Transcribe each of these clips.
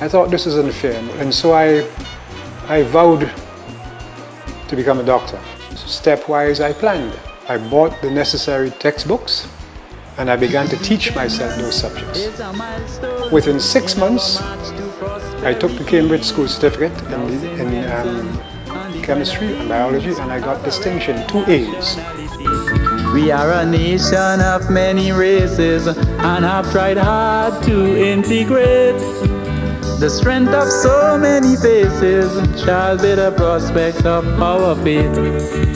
I thought this is unfair, and so I vowed to become a doctor. Stepwise, I planned. I bought the necessary textbooks and I began to teach myself those subjects. Within 6 months, I took the Cambridge School Certificate in chemistry and biology, and I got distinction, 2 A's. We are a nation of many races and have tried hard to integrate. The strength of so many faces shall be the prospects of our fate.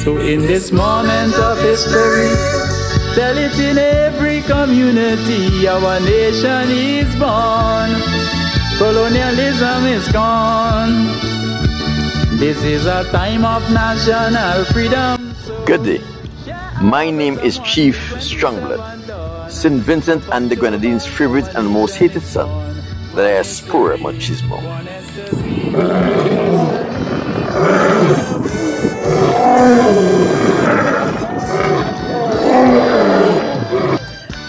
So in this moment of history, tell it in every community, our nation is born. Colonialism is gone. This is a time of national freedom. Good day. My name is Chief Strongblood, St. Vincent and the Grenadines' favorite and most hated son, the diaspora machismo.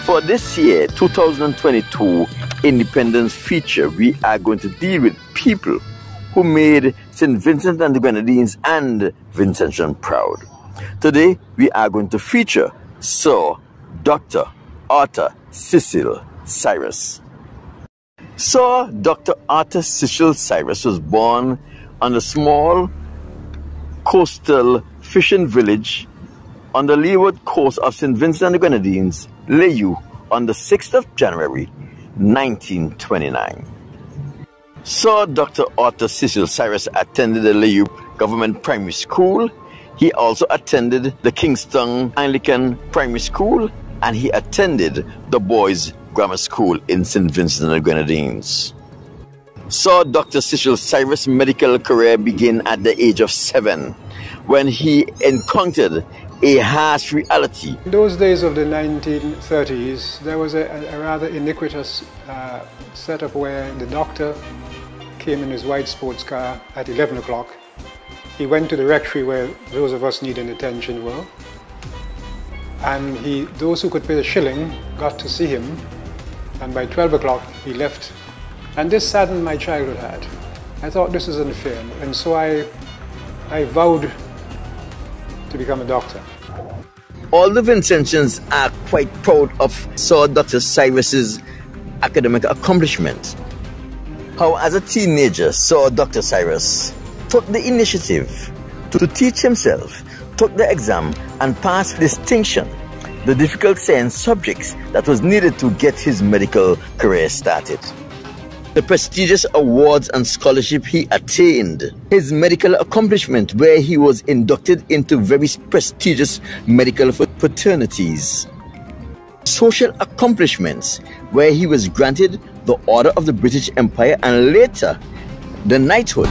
For this year, 2022 Independence feature, we are going to deal with people who made St. Vincent and the Grenadines and Vincentian proud. Today, we are going to feature Sir Dr. Arthur Cecil Cyrus. Sir Dr. Arthur Cecil Cyrus was born on a small coastal fishing village on the leeward coast of St. Vincent and the Grenadines, Layou, on the 6th of January, 1929. Sir Dr. Arthur Cecil Cyrus attended the Layou Government Primary School. He also attended the Kingston Anglican Primary School, and he attended the Boys Grammar School in St. Vincent and the Grenadines. Sir Dr. Cecil Cyrus' medical career began at the age of 7 when he encountered a harsh reality. In those days of the 1930s, there was a rather iniquitous setup where the doctor came in his white sports car at 11 o'clock. He went to the rectory where those of us needing attention were, and those who could pay the shilling got to see him, and by 12 o'clock he left. And this saddened my childhood heart. I thought this is unfair, and so I vowed to become a doctor. All the Vincentians are quite proud of Sir Dr. Cyrus's academic accomplishment. How as a teenager, Sir Dr. Cyrus took the initiative to teach himself, took the exam and passed with distinction the difficult science subjects that was needed to get his medical career started. The prestigious awards and scholarship he attained, his medical accomplishment where he was inducted into very prestigious medical fraternities, social accomplishments where he was granted the Order of the British Empire and later the knighthood.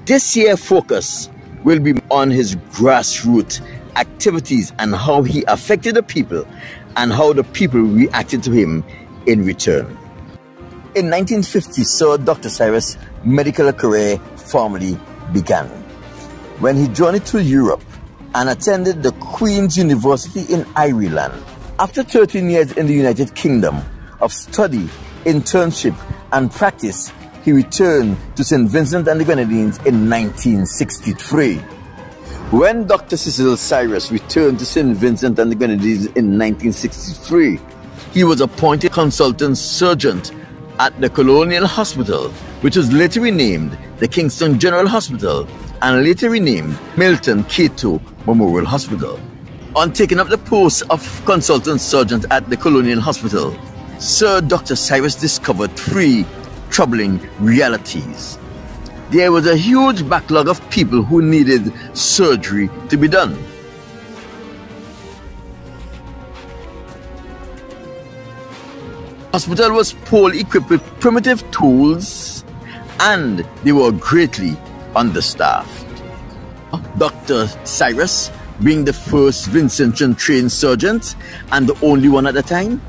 This year's focus will be on his grassroots activities and how he affected the people and how the people reacted to him in return. In 1950, Sir Dr. Cyrus' medical career formally began when he journeyed to Europe and attended the Queen's University in Ireland. After 13 years in the United Kingdom of study, internship and practice, he returned to St. Vincent and the Grenadines in 1963. When Dr. Cecil Cyrus returned to St. Vincent and the Grenadines in 1963, he was appointed consultant surgeon at the Colonial Hospital, which was later renamed the Kingston General Hospital and later renamed Milton Cato Memorial Hospital. On taking up the post of consultant surgeon at the Colonial Hospital, Sir Dr. Cyrus discovered 3 troubling realities. There was a huge backlog of people who needed surgery to be done. The hospital was poorly equipped with primitive tools and they were greatly understaffed. Dr. Cyrus, being the first Vincentian trained surgeon and the only one at the time,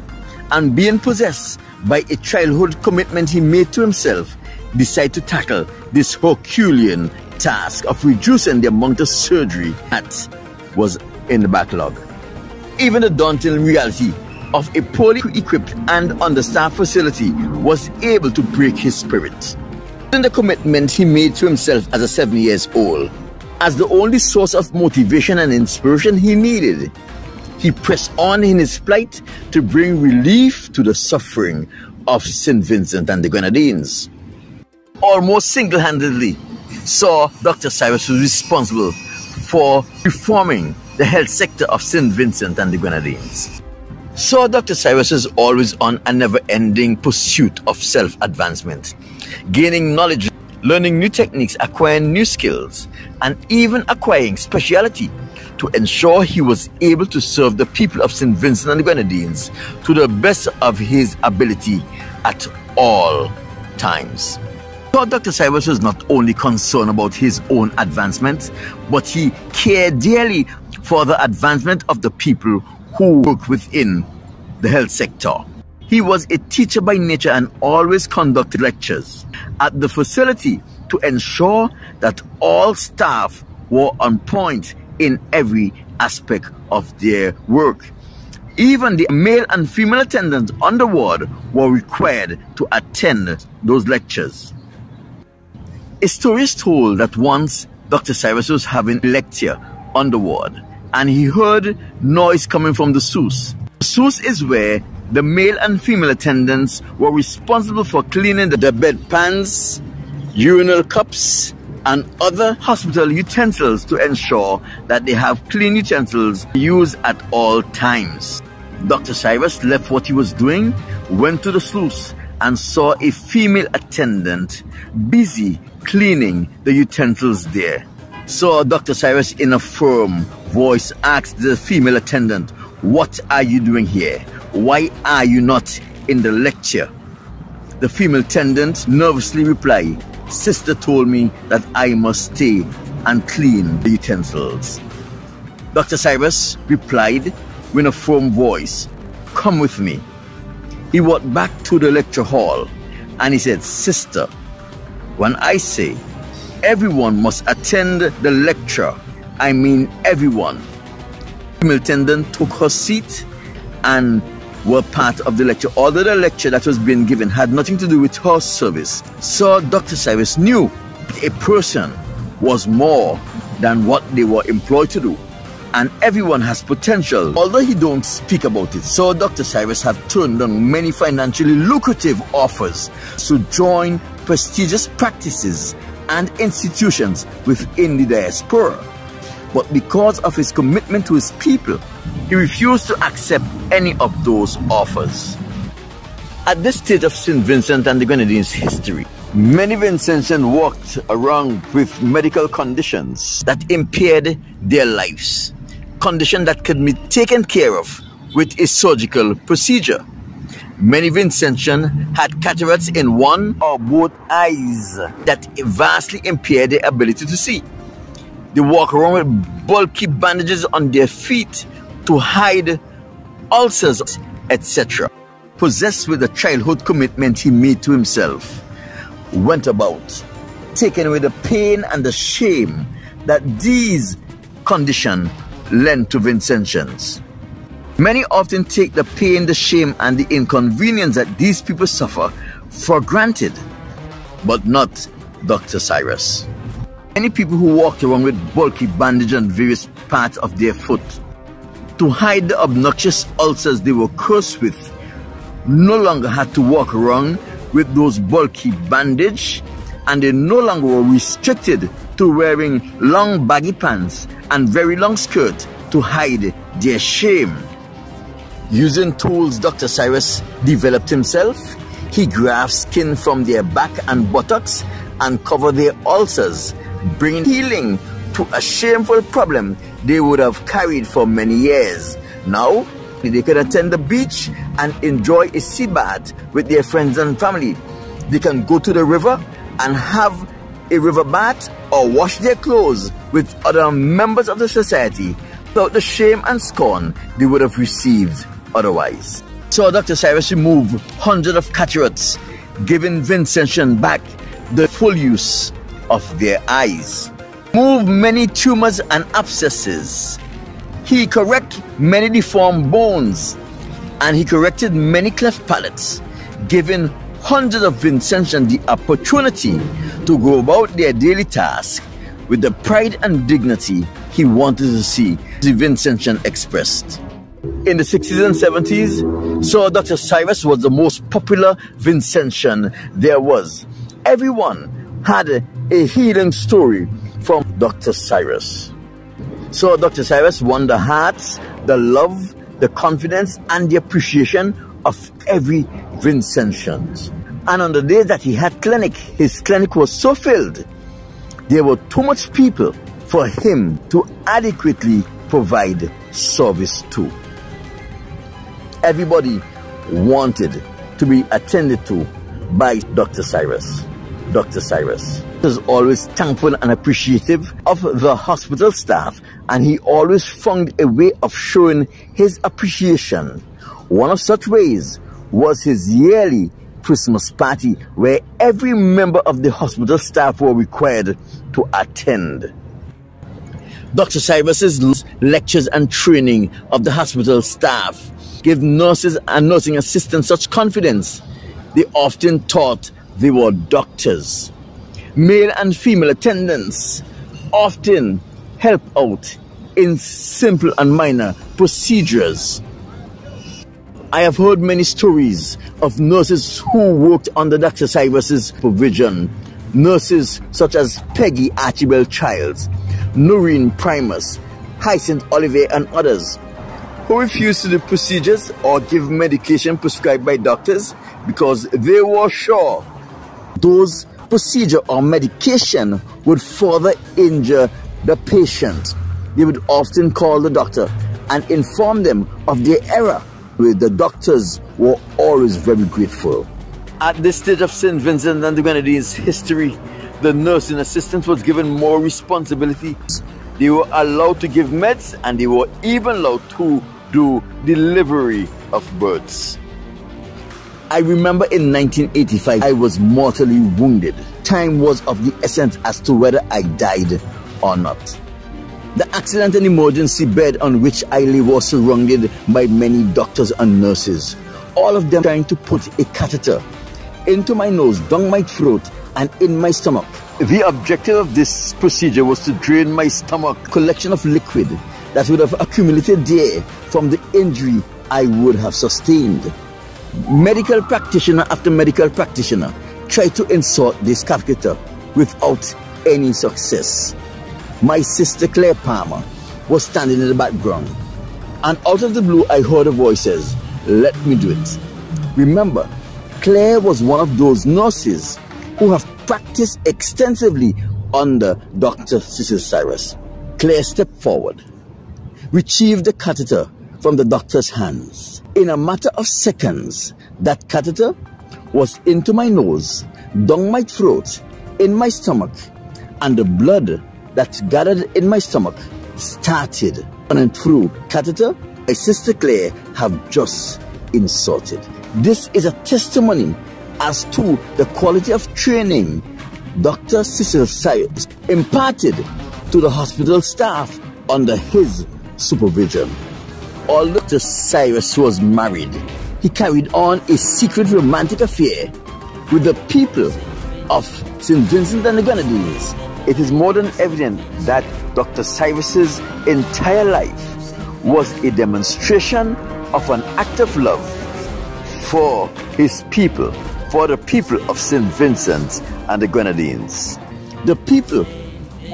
and being possessed by a childhood commitment he made to himself, decided to tackle this Herculean task of reducing the amount of surgery that was in the backlog. Even the daunting reality of a poorly equipped and understaffed facility was able to break his spirit. In the commitment he made to himself as a 7-year-old, as the only source of motivation and inspiration he needed, he pressed on in his plight to bring relief to the suffering of St. Vincent and the Grenadines. Almost single-handedly, saw Dr. Cyrus was responsible for reforming the health sector of St. Vincent and the Grenadines. So Dr. Cyrus is always on a never-ending pursuit of self-advancement, gaining knowledge, learning new techniques, acquiring new skills, and even acquiring speciality to ensure he was able to serve the people of St. Vincent and the Grenadines to the best of his ability at all times. So Dr. Cyrus was not only concerned about his own advancement, but he cared dearly for the advancement of the people who work within the health sector. He was a teacher by nature and always conducted lectures at the facility to ensure that all staff were on point in every aspect of their work. Even the male and female attendants on the ward were required to attend those lectures. A story is told that once Dr. Cyrus was having a lecture on the ward and he heard noise coming from the source. The source is where the male and female attendants were responsible for cleaning the bedpans, urinal cups, and other hospital utensils to ensure that they have clean utensils used at all times. Dr. Cyrus left what he was doing, went to the sluice, and saw a female attendant busy cleaning the utensils there. So Dr. Cyrus, in a firm voice, asked the female attendant, "What are you doing here? Why are you not in the lecture?" The female attendant nervously replied, "Sister told me that I must stay and clean the utensils." Dr. Cyrus replied with a firm voice, "Come with me." He walked back to the lecture hall and he said, "Sister, when I say everyone must attend the lecture, I mean everyone." The female attendant took her seat and were part of the lecture, although the lecture that was being given had nothing to do with her service. So Dr. Cyrus knew that a person was more than what they were employed to do, and everyone has potential, although he don't speak about it. So Dr. Cyrus have turned down many financially lucrative offers to join prestigious practices and institutions within the diaspora. But because of his commitment to his people, he refused to accept any of those offers. At this stage of St. Vincent and the Grenadines' history, many Vincentians walked around with medical conditions that impaired their lives, conditions that could be taken care of with a surgical procedure. Many Vincentians had cataracts in one or both eyes that vastly impaired their ability to see. They walk around with bulky bandages on their feet to hide ulcers, etc. Possessed with the childhood commitment he made to himself, went about taking away the pain and the shame that these conditions lend to Vincentians. Many often take the pain, the shame, and the inconvenience that these people suffer for granted, but not Dr. Cyrus. Many people who walked around with bulky bandage on various parts of their foot to hide the obnoxious ulcers they were cursed with no longer had to walk around with those bulky bandage, and they no longer were restricted to wearing long baggy pants and very long skirts to hide their shame. Using tools Dr. Cyrus developed himself, he graft skin from their back and buttocks and covered their ulcers, bringing healing to a shameful problem they would have carried for many years. Now, they could attend the beach and enjoy a sea bath with their friends and family. They can go to the river and have a river bath or wash their clothes with other members of the society without the shame and scorn they would have received otherwise. saw Dr. Cyrus remove hundreds of cataracts, giving Vincentian back the full use of their eyes. Move many tumors and abscesses. He corrected many deformed bones, and he corrected many cleft palates, giving hundreds of Vincentians the opportunity to go about their daily task with the pride and dignity he wanted to see the Vincentian expressed. In the 60s and 70s, so Dr. Cyrus was the most popular Vincentian there was. Everyone had a healing story from Dr. Cyrus. So Dr. Cyrus won the hearts, the love, the confidence, and the appreciation of every Vincentian. And on the day that he had clinic, his clinic was so filled, there were too much people for him to adequately provide service to. Everybody wanted to be attended to by Dr. Cyrus. Dr. Cyrus was always thankful and appreciative of the hospital staff, and he always found a way of showing his appreciation. One of such ways was his yearly Christmas party, where every member of the hospital staff were required to attend. Dr. Cyrus's lectures and training of the hospital staff gave nurses and nursing assistants such confidence. They often thought they were doctors. Male and female attendants often help out in simple and minor procedures. I have heard many stories of nurses who worked under Dr. Cyrus's supervision. Nurses such as Peggy Archibald Childs, Noreen Primus, Hyacinth Olivier, and others, who refused to do procedures or give medication prescribed by doctors because they were sure those procedure or medication would further injure the patient. They would often call the doctor and inform them of their error. The doctors were always very grateful. At this stage of St. Vincent and the Grenadines' history, the nursing assistant was given more responsibility. They were allowed to give meds, and they were even allowed to do delivery of births. I remember in 1985, I was mortally wounded. Time was of the essence as to whether I died or not. The accident and emergency bed on which I lay was surrounded by many doctors and nurses, all of them trying to put a catheter into my nose, down my throat, and in my stomach. The objective of this procedure was to drain my stomach, collection of liquid that would have accumulated there from the injury I would have sustained. Medical practitioner after medical practitioner tried to insert this catheter without any success. My sister Claire Palmer was standing in the background, and out of the blue I heard her voice says, "Let me do it." Remember, Claire was one of those nurses who have practiced extensively under Dr. Cecil Cyrus. Claire stepped forward, retrieved the catheter from the doctor's hands. In a matter of seconds, that catheter was into my nose, down my throat, in my stomach, and the blood that gathered in my stomach started running through catheter my sister Claire have just inserted. This is a testimony as to the quality of training Dr. Cecil Cyrus imparted to the hospital staff under his supervision. Although Dr. Cyrus was married, he carried on a secret romantic affair with the people of St. Vincent and the Grenadines. It is more than evident that Dr. Cyrus's entire life was a demonstration of an act of love for his people, for the people of St. Vincent and the Grenadines, the people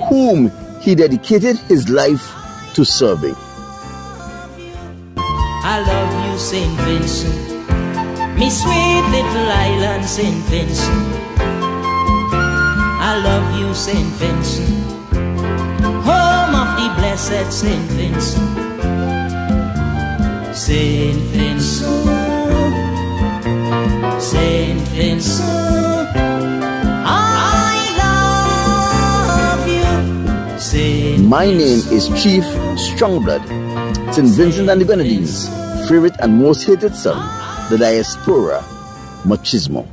whom he dedicated his life to serving. I love you, St. Vincent, me sweet little island, St. Vincent. I love you, St. Vincent, home of the blessed St. Vincent. St. Vincent, St. Vincent, I love you, St. My name is Chief Strongblood, St. Vincent and the Grenadines' favorite and most hated son. the diaspora machismo.